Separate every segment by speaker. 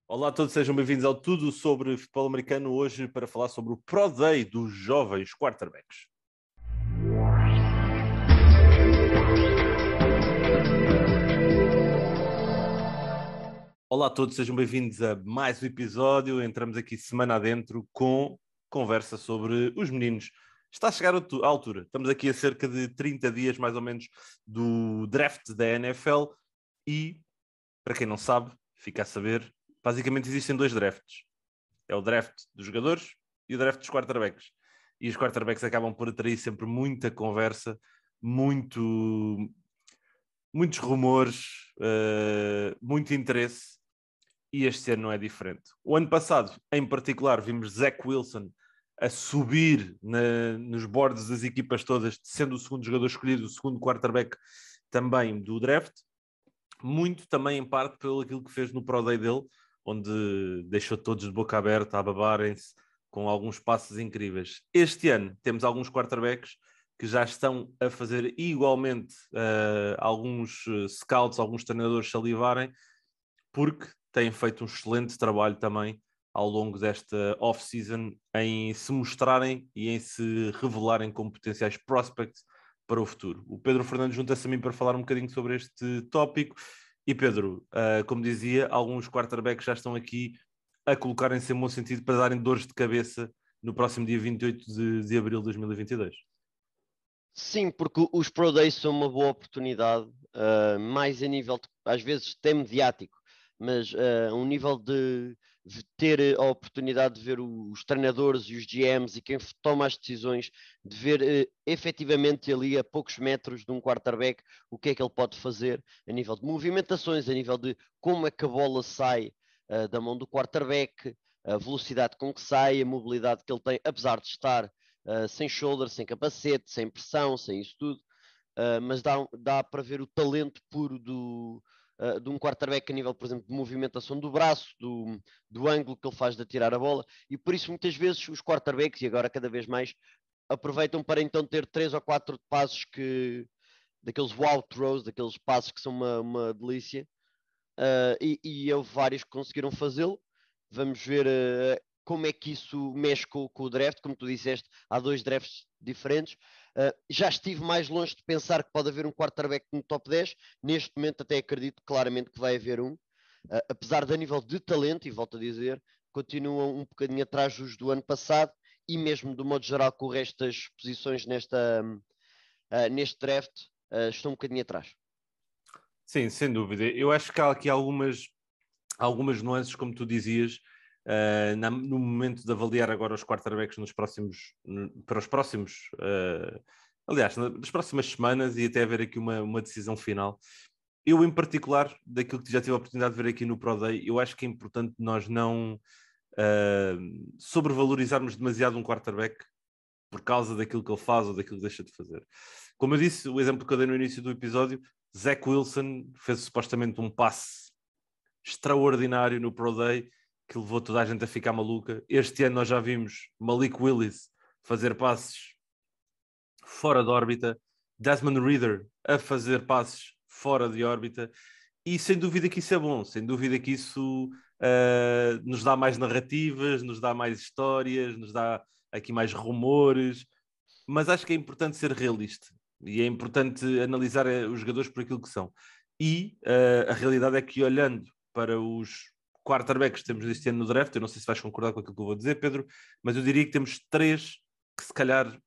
Speaker 1: Olá a todos, sejam bem-vindos ao Tudo sobre Futebol Americano, hoje para falar sobre o Pro Day dos jovens quarterbacks. Olá a todos, sejam bem-vindos a mais um episódio. Entramos aqui semana adentro com conversa sobre os meninos. Está a chegar à altura, estamos aqui a cerca de 30 dias mais ou menos do draft da NFL e, para quem não sabe, fica a saber, basicamente existem dois drafts. É o draft dos jogadores e o draft dos quarterbacks. E os quarterbacks acabam por atrair sempre muita conversa, muitos rumores, muito interesse, e este ano não é diferente. O ano passado, em particular, vimos Zach Wilson a subir nos boards das equipas todas, sendo o segundo jogador escolhido, o segundo quarterback também do draft, muito também em parte pelo aquilo que fez no Pro Day dele, onde deixou todos de boca aberta a babarem-se com alguns passos incríveis. Este ano temos alguns quarterbacks que já estão a fazer igualmente alguns scouts, alguns treinadores salivarem, porque têm feito um excelente trabalho também ao longo desta off-season em se mostrarem e em se revelarem como potenciais prospects para o futuro. O Pedro Fernandes junta-se a mim para falar um bocadinho sobre este tópico. E Pedro, como dizia, alguns quarterbacks já estão aqui a colocarem-se em bom sentido para darem dores de cabeça no próximo dia 28 de abril de 2022.
Speaker 2: Sim, porque os Pro Days são uma boa oportunidade, mais a nível, às vezes, até mediático, mas um nível de ter a oportunidade de ver os treinadores e os GMs e quem toma as decisões, de ver efetivamente ali a poucos metros de um quarterback o que é que ele pode fazer a nível de movimentações, a nível de como é que a bola sai da mão do quarterback, a velocidade com que sai, a mobilidade que ele tem, apesar de estar sem shoulder, sem capacete, sem pressão, sem isso tudo, mas dá para ver o talento puro de um quarterback a nível, por exemplo, de movimentação do braço, do ângulo que ele faz de atirar a bola, e por isso muitas vezes os quarterbacks, e agora cada vez mais, aproveitam para então ter 3 ou 4 passos daqueles wow throws, daqueles passos que são uma delícia, e houve vários que conseguiram fazê-lo. Vamos ver como é que isso mexe com o draft. Como tu disseste, há 2 drafts diferentes. Já estive mais longe de pensar que pode haver um quarterback no top 10. Neste momento até acredito claramente que vai haver um. Apesar de a nível de talento, e volto a dizer, continuam um bocadinho atrás dos do ano passado e mesmo do modo geral com o resto das posições neste draft estão um bocadinho atrás.
Speaker 1: Sim, sem dúvida. Eu acho que há aqui algumas nuances, como tu dizias, no momento de avaliar agora os quarterbacks para os próximos, aliás, nas próximas semanas, e até haver aqui uma decisão final. Eu, em particular, daquilo que já tive a oportunidade de ver aqui no Pro Day, eu acho que é importante nós não sobrevalorizarmos demasiado um quarterback por causa daquilo que ele faz ou daquilo que deixa de fazer. Como eu disse, o exemplo que eu dei no início do episódio, Zach Wilson fez supostamente um passe extraordinário no Pro Day que levou toda a gente a ficar maluca. Este ano nós já vimos Malik Willis fazer passes fora de órbita, Desmond Ridder a fazer passes fora de órbita, e sem dúvida que isso é bom, sem dúvida que isso nos dá mais narrativas, nos dá mais histórias, nos dá aqui mais rumores, mas acho que é importante ser realista e é importante analisar os jogadores por aquilo que são. E a realidade é que, olhando para os quarterbacks que temos este ano no draft, eu não sei se vais concordar com aquilo que eu vou dizer, Pedro, mas eu diria que temos 3 que se calhar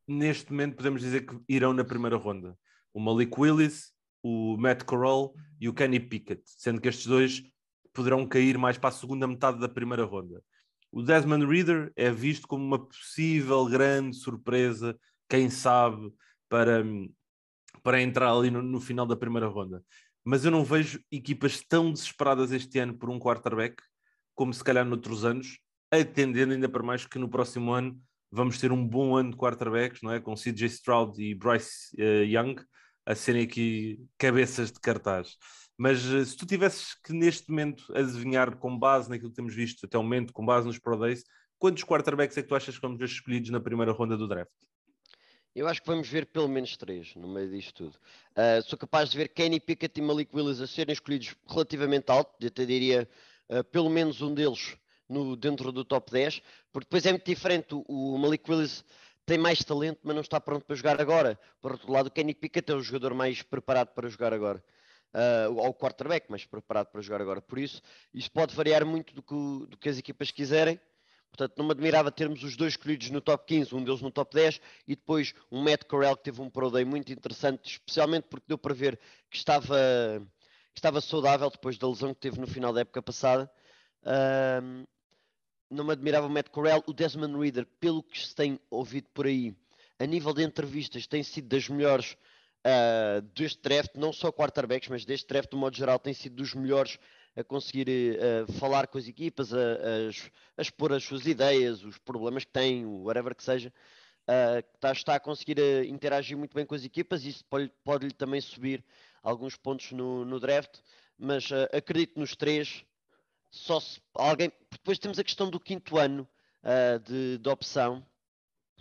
Speaker 1: neste momento podemos dizer que irão na primeira ronda. O Malik Willis, o Matt Corral e o Kenny Pickett, sendo que estes 2 poderão cair mais para a segunda metade da primeira ronda. O Desmond Ridder é visto como uma possível grande surpresa, quem sabe, para entrar ali no final da primeira ronda. Mas eu não vejo equipas tão desesperadas este ano por um quarterback como se calhar noutros anos, atendendo ainda para mais que no próximo ano vamos ter um bom ano de quarterbacks, não é? Com CJ Stroud e Bryce Young a serem aqui cabeças de cartaz. Mas se tu tivesses que neste momento adivinhar com base naquilo que temos visto até o momento, com base nos Pro Days, quantos quarterbacks é que tu achas que vamos ver escolhidos na primeira ronda do draft?
Speaker 2: Eu acho que vamos ver pelo menos 3 no meio disto tudo. Sou capaz de ver Kenny Pickett e Malik Willis a serem escolhidos relativamente alto, eu até diria pelo menos um deles dentro do top 10, porque depois é muito diferente. O Malik Willis tem mais talento, mas não está pronto para jogar agora. Por outro lado, o Kenny Pickett é o jogador mais preparado para jogar agora. Ou o quarterback mais preparado para jogar agora. Por isso pode variar muito do que as equipas quiserem. Portanto, não me admirava termos os dois escolhidos no top 15, um deles no top 10, e depois um Matt Corral que teve um Pro Day muito interessante, especialmente porque deu para ver que estava saudável depois da lesão que teve no final da época passada. Não me admirava o Matt Corral. O Desmond Ridder, pelo que se tem ouvido por aí, a nível de entrevistas, tem sido das melhores deste draft, não só quarterbacks, mas deste draft, de modo geral, tem sido dos melhores a conseguir falar com as equipas, a expor as suas ideias, os problemas que tem, whatever que seja. Está a conseguir interagir muito bem com as equipas e isso pode-lhe também subir alguns pontos no draft, mas acredito nos 3. Só se alguém. Depois temos a questão do quinto ano de opção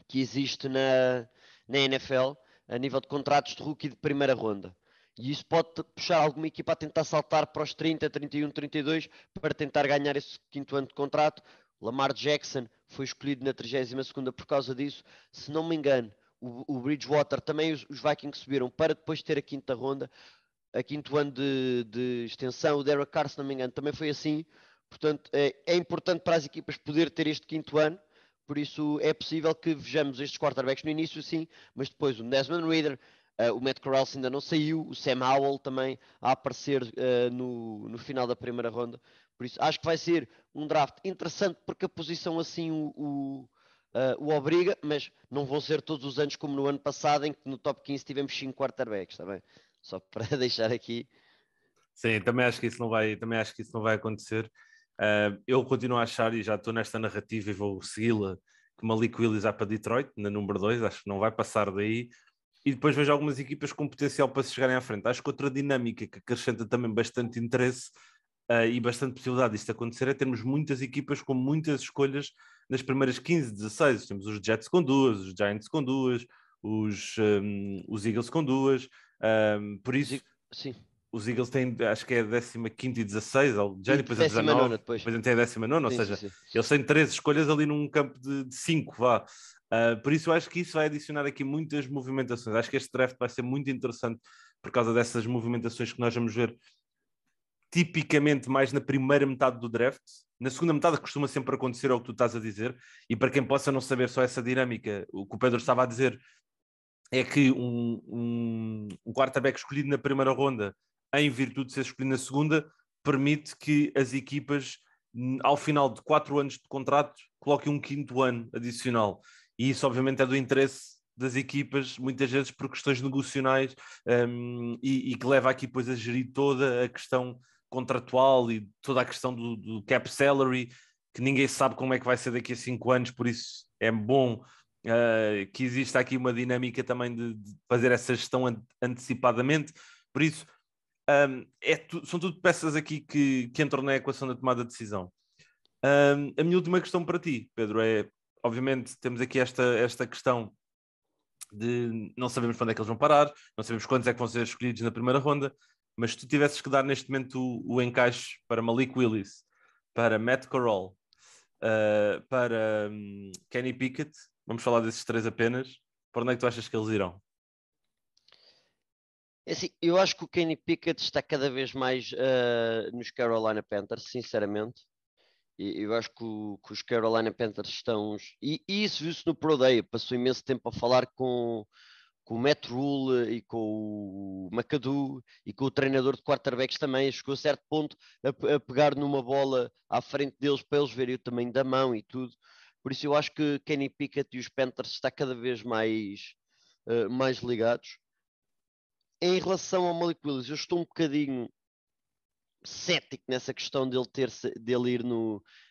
Speaker 2: que existe na NFL a nível de contratos de rookie de primeira ronda. E isso pode puxar alguma equipa a tentar saltar para os 30, 31, 32 para tentar ganhar esse quinto ano de contrato. Lamar Jackson foi escolhido na 32ª por causa disso. Se não me engano, o Bridgewater também os Vikings subiram para depois ter a quinta ronda, a quinto ano de extensão. O Derek Carr, se não me engano, também foi assim. Portanto, é importante para as equipas poder ter este quinto ano. Por isso é possível que vejamos estes quarterbacks no início, sim, mas depois o Desmond Ridder, o Matt Corral ainda não saiu, o Sam Howell também a aparecer no final da primeira ronda. Por isso acho que vai ser um draft interessante porque a posição assim o obriga, mas não vão ser todos os anos como no ano passado, em que no top 15 tivemos 5 quarterbacks, está bem? Só para deixar aqui.
Speaker 1: Sim, também acho que isso não vai acontecer. Eu continuo a achar, e já estou nesta narrativa e vou segui-la, que Malik Willis vai para Detroit, na número 2, acho que não vai passar daí. E depois vejo algumas equipas com potencial para se chegarem à frente. Acho que outra dinâmica que acrescenta também bastante interesse e bastante possibilidade disto acontecer é termos muitas equipas com muitas escolhas nas primeiras 15, 16. Temos os Jets com duas, os Giants com duas, os Eagles com duas. Por isso,
Speaker 2: Sim.
Speaker 1: os Eagles têm, acho que é a 15ª e 16,
Speaker 2: E
Speaker 1: depois a
Speaker 2: 19ª
Speaker 1: 19,
Speaker 2: depois.
Speaker 1: depois tem a 19ª, ou
Speaker 2: Sim, sim,
Speaker 1: seja,
Speaker 2: sim.
Speaker 1: eles têm 13 escolhas ali num campo de 5, vá. Por isso eu acho que isso vai adicionar aqui muitas movimentações. Acho que este draft vai ser muito interessante por causa dessas movimentações que nós vamos ver tipicamente mais na primeira metade do draft. Na segunda metade costuma sempre acontecer o que tu estás a dizer, e para quem possa não saber só essa dinâmica, o que o Pedro estava a dizer é que um quarterback escolhido na primeira ronda, em virtude de ser escolhido na segunda, permite que as equipas, ao final de 4 anos de contrato, coloquem um quinto ano adicional. E isso, obviamente, é do interesse das equipas, muitas vezes por questões negociais, e que leva aqui depois a gerir toda a questão contratual e toda a questão do cap salary, que ninguém sabe como é que vai ser daqui a 5 anos, por isso é bom que exista aqui uma dinâmica também de fazer essa gestão antecipadamente. Por isso, são tudo peças aqui que entram na equação da tomada de decisão. A minha última questão para ti, Pedro, é, obviamente, temos aqui esta questão de não sabemos para onde é que eles vão parar, não sabemos quantos é que vão ser escolhidos na primeira ronda, mas se tu tivesses que dar neste momento o encaixe para Malik Willis, para Matt Corral, para Kenny Pickett, vamos falar desses 3 apenas, para onde é que tu achas que eles irão?
Speaker 2: É assim, eu acho que o Kenny Pickett está cada vez mais nos Carolina Panthers, sinceramente. E eu acho que os Carolina Panthers estão. E isso viu-se no Pro Day. Passou imenso tempo a falar com o Matt Rule e com o McAdoo e com o treinador de quarterbacks também. Chegou a certo ponto a pegar numa bola à frente deles para eles verem o tamanho da mão e tudo. Por isso eu acho que Kenny Pickett e os Panthers está cada vez mais ligados. Em relação ao Malik Willis, eu estou um bocadinho cético nessa questão dele ir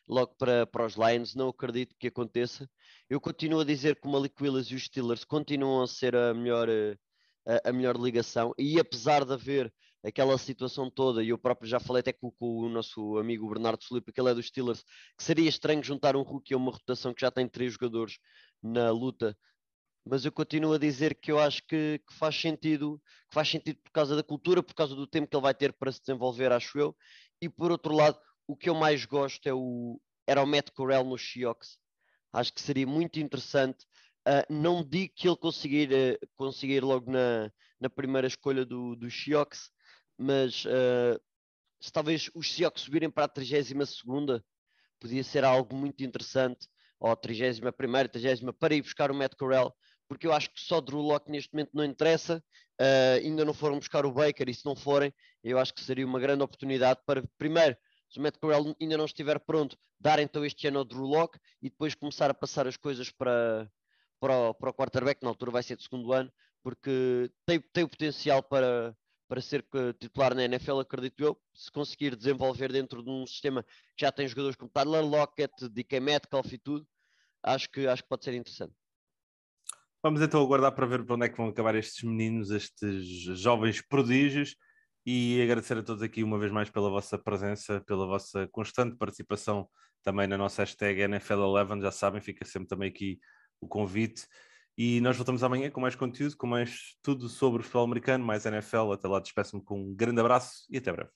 Speaker 2: logo para os Lions. Não acredito que aconteça. Eu continuo a dizer que o Malik Willis e os Steelers continuam a ser a melhor ligação, e apesar de haver aquela situação toda, e eu próprio já falei até com o nosso amigo Bernardo Felipe, que ele é dos Steelers, que seria estranho juntar um rookie a uma rotação que já tem 3 jogadores na luta Mas eu continuo a dizer que eu acho que faz sentido por causa da cultura, por causa do tempo que ele vai ter para se desenvolver, acho eu. E por outro lado, o que eu mais gosto era o Matt Corral no Seahawks. Acho que seria muito interessante. Não digo que ele conseguir logo na primeira escolha do Seahawks, mas se talvez os Seahawks subirem para a 32ª, podia ser algo muito interessante, ou a 31ª, 30ª, para ir buscar o Matt Corral, porque eu acho que só Drew Lock neste momento não interessa, ainda não foram buscar o Baker, e se não forem, eu acho que seria uma grande oportunidade para, primeiro, se o Matt Corral ainda não estiver pronto, dar então este ano ao Drew Lock e depois começar a passar as coisas para o quarterback, na altura vai ser de segundo ano, porque tem o potencial para ser titular na NFL, acredito eu, se conseguir desenvolver dentro de um sistema que já tem jogadores como Tyler Lockett, DK Metcalf e tudo, acho que pode ser interessante.
Speaker 1: Vamos então aguardar para ver para onde é que vão acabar estes meninos, estes jovens prodígios, e agradecer a todos aqui uma vez mais pela vossa presença, pela vossa constante participação também na nossa hashtag NFL11, já sabem, fica sempre também aqui o convite. E nós voltamos amanhã com mais conteúdo, com mais tudo sobre o futebol americano, mais NFL. Até lá, despeço-me com um grande abraço e até breve.